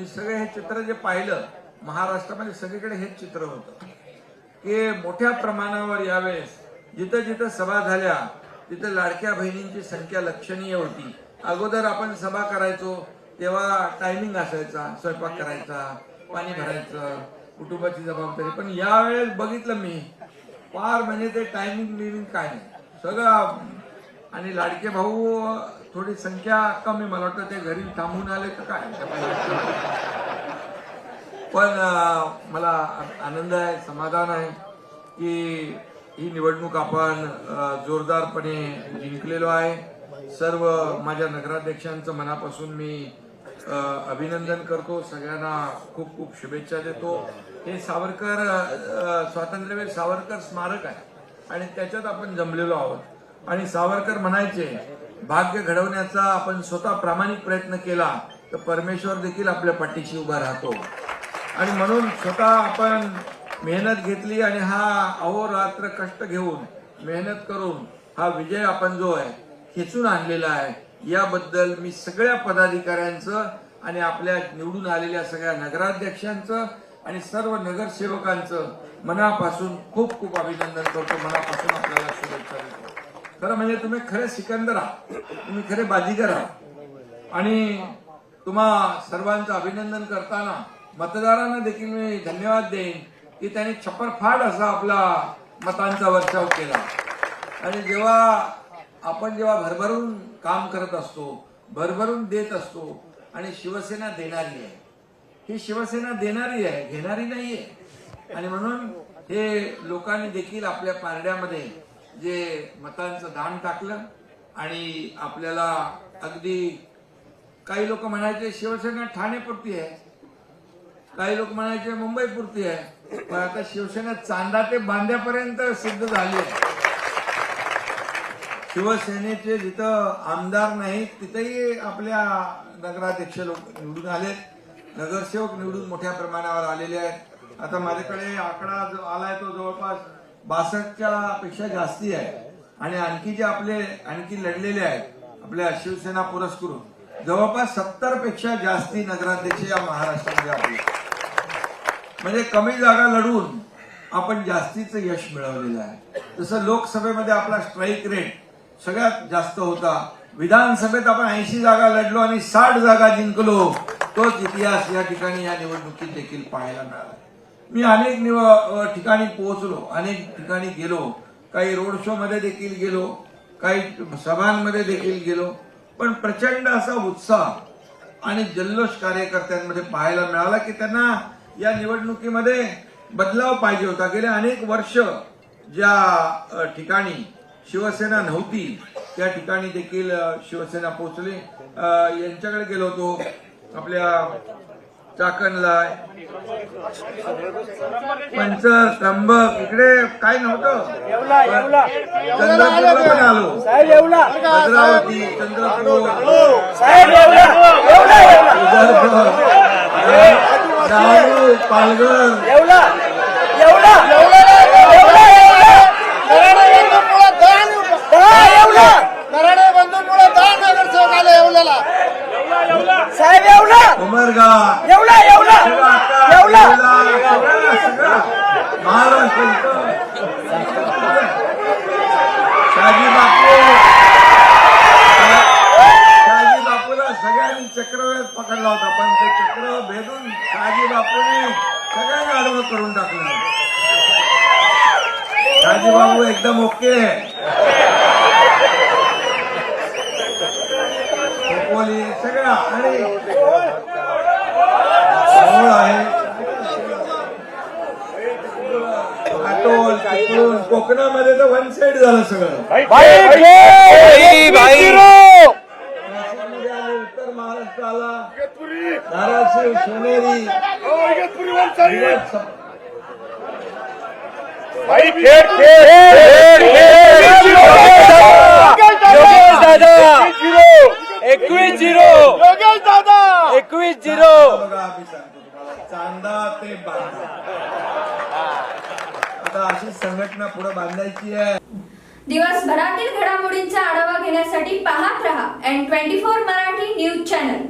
मी सगळे हे चित्र जे पाहिलं महाराष्ट्रामध्ये सगळीकडे हेच चित्र होतं की मोठ्या प्रमाणावर यावेळेस जिथं जिथं सभा झाल्या तिथं लाडक्या बहिणींची संख्या लक्षणीय होती। अगोदर आपण सभा करायचो तेव्हा टायमिंग असायचा, स्वयंपाक करायचा, पाणी भरायचं, कुटुंबाची जबाबदारी, पण यावेळेस बघितलं मी फार म्हणजे ते टायमिंग बिमिंग काय नाही सगळं। आणि लाडके भाऊ थोडी संख्या कमी, मला वाटतं ते घरी थांबून आले तर काय, पण मला आनंद आहे, समाधान आहे की ही निवडणूक आपण जोरदारपणे जिंकलेलो आहे। सर्व माझ्या नगराध्यक्षांचं मनापासून मी अभिनंदन करतो, सगळ्यांना खूप खूप शुभेच्छा देतो। हे सावरकर स्वातंत्र्यवीर सावरकर स्मारक आहे आणि त्याच्यात आपण जमलेलो आहोत। आणि सावरकर म्हणायचे भाग्य घडवण्याचा आपण स्वतः प्रामाणिक प्रयत्न केला तर परमेश्वर देखील आपल्या पाठीशी उभा राहतो। आणि म्हणून स्वतः आपण मेहनत घेतली आणि हा अहोरात्र कष्ट घेऊन मेहनत करून हा विजय आपण जो आहे खेचून आणलेला आहे, याबद्दल मी सगळ्या पदाधिकाऱ्यांचं आणि आपल्या निवडून आलेल्या सगळ्या नगराध्यक्षांचं आणि सर्व नगरसेवकांचं मनापासून खूप खूप अभिनंदन करतो, मनापासून आपल्याला शुभेच्छा देतो। खरं म्हणजे तुम्ही खरे सिकंदर आहात, तुम्ही खरे बाजीगर आहात आणि तुम्हा सर्वांचं अभिनंदन करताना मतदारांना देखील मी धन्यवाद देईन की त्यांनी छप्परफाड असा आपला मतांचा वर्षाव केला। आणि जेव्हा भरभरून काम करत असतो, भरभरून देत असतो, आणि शिवसेना देणारी आहे, ही शिवसेना देणारी आहे, घेणारी नाहीये। आणि म्हणून हे लोकांनी देखील आपल्या पारड्यामध्ये जे मतांचं दान टाकलं आणि आपल्याला अगदी काही लोक म्हणायचे शिवसेना ठाणेपुरती आहे, काही लोक म्हणायचे मुंबई पुरती आहे, पण आता शिवसेना चांदा ते बांद्यापर्यंत सिद्ध झाली आहे। शिवसेनेचे जिथं आमदार नाहीत तिथेही आपल्या नगराध्यक्ष लोक निवडून आलेत, नगरसेवक निवडून मोठ्या प्रमाणावर आलेले आहेत। आता माझ्याकडे आकडा जो आलाय तो जवळपास 62च्या पेक्षा जास्ती आहे। आणि आणखी जे आणखी लढलेले आहेत आपल्या शिवसेना पुरस्कृत जवळपास 70 पेक्षा जास्ती नगराध्यक्ष या महाराष्ट्रामध्ये आपले, म्हणजे कमी जागा लढून आपण जास्तीचं यश मिळवलेलं आहे। तसं लोकसभेमध्ये आपला स्ट्राईक रेट सगळ्यात जास्त होता, विधानसभेत आपण 80 जागा लढलो आणि 60 जागा जिंकलो, तोच इतिहास या ठिकाणी या निवडणुकीत देखील पाहायला मिळाला। मी अनेक ठिकाणी पोहोचलो, अनेक ठिकाणी गेलो, काही रोड शो मध्ये देखील गेलो, काही सभांमध्ये देखील गेलो, पण प्रचंड असा उत्साह आणि जल्लोष कार्यकर्त्यांमध्ये पाहायला मिळाला की त्यांना या निवडणुकीमध्ये बदलाव पाहिजे होता। गेले अनेक वर्ष ज्या ठिकाणी शिवसेना नव्हती त्या ठिकाणी देखील शिवसेना पोहोचली। यांच्याकडे गेलो होतो आपल्या चाकणला, पंचत्रंबक, इकडे काय नव्हतं, चंद्रपूरला पण आलो, भद्रावती, चंद्रपूर, पालघर, उमरगा, महाराष्ट्र, शाजी बापूला सगळ्यांनी चक्रव्यूहात पकडला होता, पण ते चक्र भेदून शाजी बापूने सगळ्यांना आडवं करून टाकलं। शाजी बापू एकदम ओके सगळं आणि आहे कोकणामध्ये तर वन साइड झालं सगळं। उत्तर महाराष्ट्र आला, धाराशिव, सोनेरी, चांदा ते बांधा, आता अशी संघटना पुढे बांधायची आहे। दिवसभरातील घडामोडींचा आढावा घेण्यासाठी पाहत रहा N24 मराठी न्यूज चॅनल।